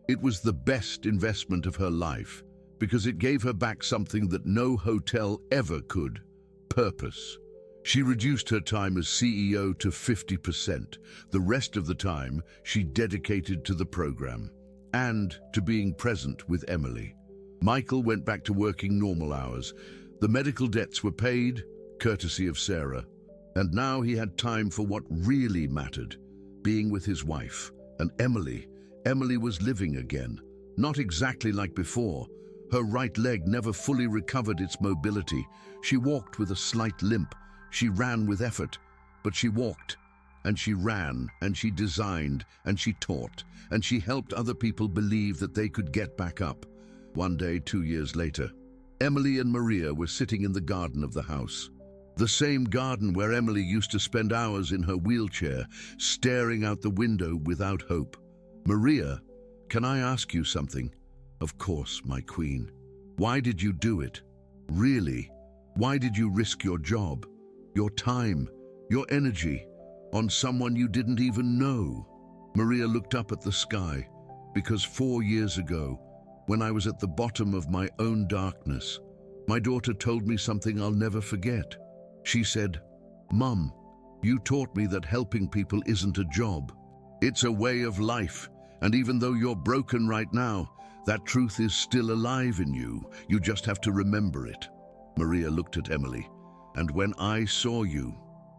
Speaker 1: it was the best investment of her life, because it gave her back something that no hotel ever could: purpose. She reduced her time as CEO to 50%. The rest of the time she dedicated to the program and to being present with Emily. Michael went back to working normal hours. The medical debts were paid, courtesy of Sarah, and now he had time for what really mattered: being with his wife. And Emily was living again, not exactly like before. Her right leg never fully recovered its mobility. She walked with a slight limp. She ran with effort, but she walked, and she ran, and she designed, and she taught, and she helped other people believe that they could get back up. One day, 2 years later, Emily and Maria were sitting in the garden of the house. The same garden where Emily used to spend hours in her wheelchair, staring out the window without hope. "Maria, can I ask you something?" "Of course, my queen." "Why did you do it? Really? Why did you risk your job, your time, your energy, on someone you didn't even know?" Maria looked up at the sky, because 4 years ago, when I was at the bottom of my own darkness, my daughter told me something I'll never forget. She said, "Mum, you taught me that helping people isn't a job. It's a way of life, and even though you're broken right now, that truth is still alive in you. You just have to remember it." Maria looked at Emily, and when I saw you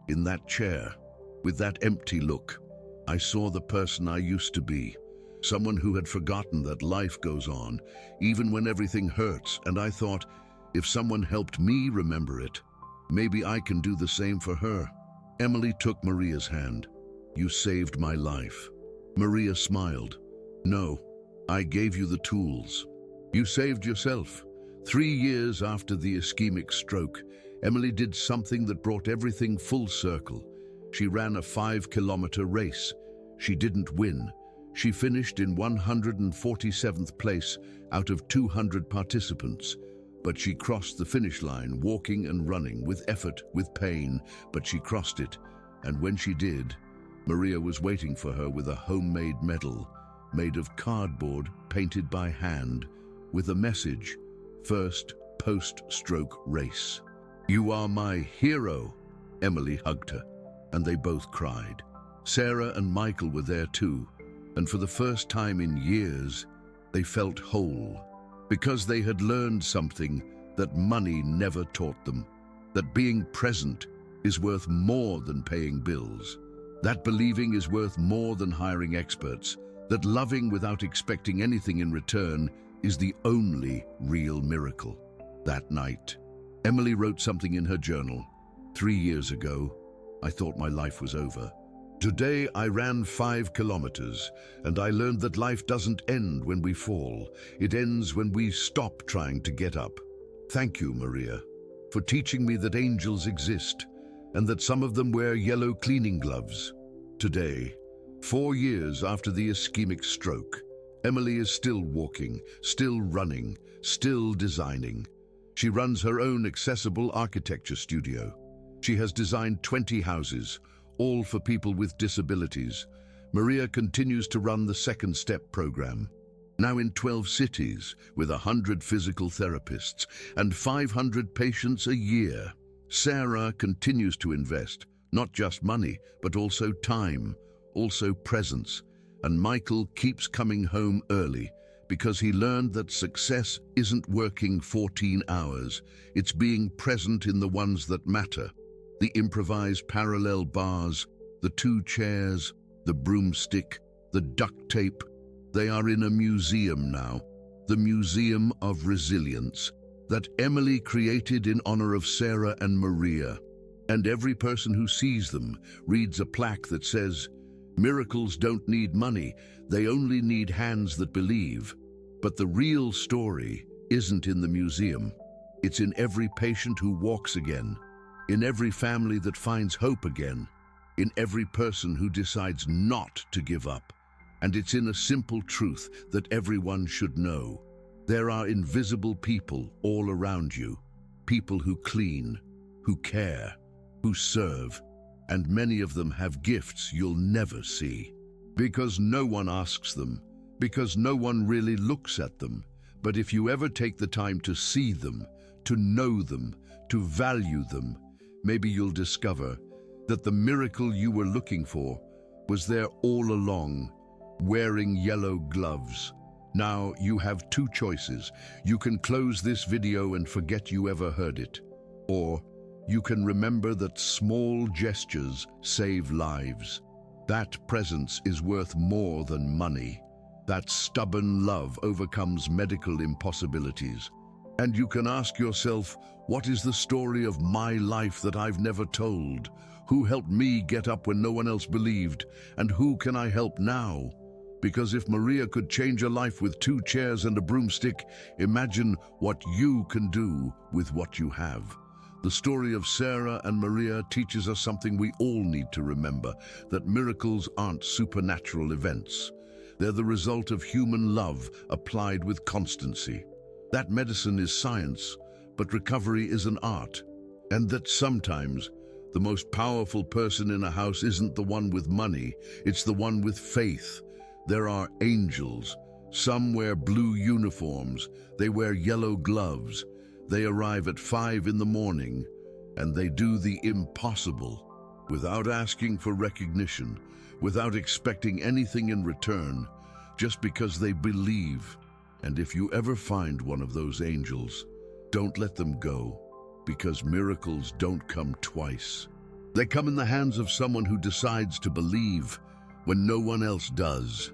Speaker 1: in that chair, with that empty look, I saw the person I used to be, someone who had forgotten that life goes on, even when everything hurts, and I thought, if someone helped me remember it, maybe I can do the same for her. Emily took Maria's hand. "You saved my life." Maria smiled. "No, I gave you the tools. You saved yourself." 3 years after the ischemic stroke, Emily did something that brought everything full circle. She ran a 5-kilometer race. She didn't win. She finished in 147th place out of 200 participants. But she crossed the finish line, walking and running, with effort, with pain, but she crossed it. And when she did, Maria was waiting for her with a homemade medal, made of cardboard, painted by hand, with a message: "First post-stroke race." "You are my hero." Emily hugged her, and they both cried. Sarah and Michael were there too, and for the first time in years, they felt whole, because they had learned something that money never taught them: that being present is worth more than paying bills, that believing is worth more than hiring experts, that loving without expecting anything in return is the only real miracle. That night, Emily wrote something in her journal. 3 years ago, I thought my life was over. Today I ran 5 kilometers, and I learned that life doesn't end when we fall. It ends when we stop trying to get up. Thank you, Maria, for teaching me that angels exist, and that some of them wear yellow cleaning gloves. Today, 4 years after the ischemic stroke, Emily is still walking, still running, still designing. She runs her own accessible architecture studio. She has designed 20 houses, all for people with disabilities, Maria continues to run the Second Step program, now in 12 cities with 100 physical therapists and 500 patients a year. Sarah continues to invest, not just money, but also time, also presence. And Michael keeps coming home early because he learned that success isn't working 14 hours. It's being present in the ones that matter. The improvised parallel bars, the 2 chairs, the broomstick, the duct tape. They are in a museum now, the Museum of Resilience, that Emily created in honor of Sarah and Maria. And every person who sees them reads a plaque that says, "Miracles don't need money, they only need hands that believe." But the real story isn't in the museum. It's in every patient who walks again, in every family that finds hope again, in every person who decides not to give up. And it's in a simple truth that everyone should know. There are invisible people all around you, people who clean, who care, who serve, and many of them have gifts you'll never see. Because no one asks them, because no one really looks at them. But if you ever take the time to see them, to know them, to value them, maybe you'll discover that the miracle you were looking for was there all along, wearing yellow gloves. Now you have 2 choices. You can close this video and forget you ever heard it. Or you can remember that small gestures save lives. That presence is worth more than money. That stubborn love overcomes medical impossibilities. And you can ask yourself, what is the story of my life that I've never told? Who helped me get up when no one else believed? And who can I help now? Because if Maria could change a life with 2 chairs and a broomstick, imagine what you can do with what you have. The story of Sarah and Maria teaches us something we all need to remember, that miracles aren't supernatural events. They're the result of human love applied with constancy. That medicine is science, but recovery is an art. And that sometimes the most powerful person in a house isn't the one with money, it's the one with faith. There are angels. Some wear blue uniforms, they wear yellow gloves. They arrive at 5 in the morning, and they do the impossible without asking for recognition, without expecting anything in return, just because they believe. And if you ever find one of those angels, don't let them go, because miracles don't come twice. They come in the hands of someone who decides to believe when no one else does.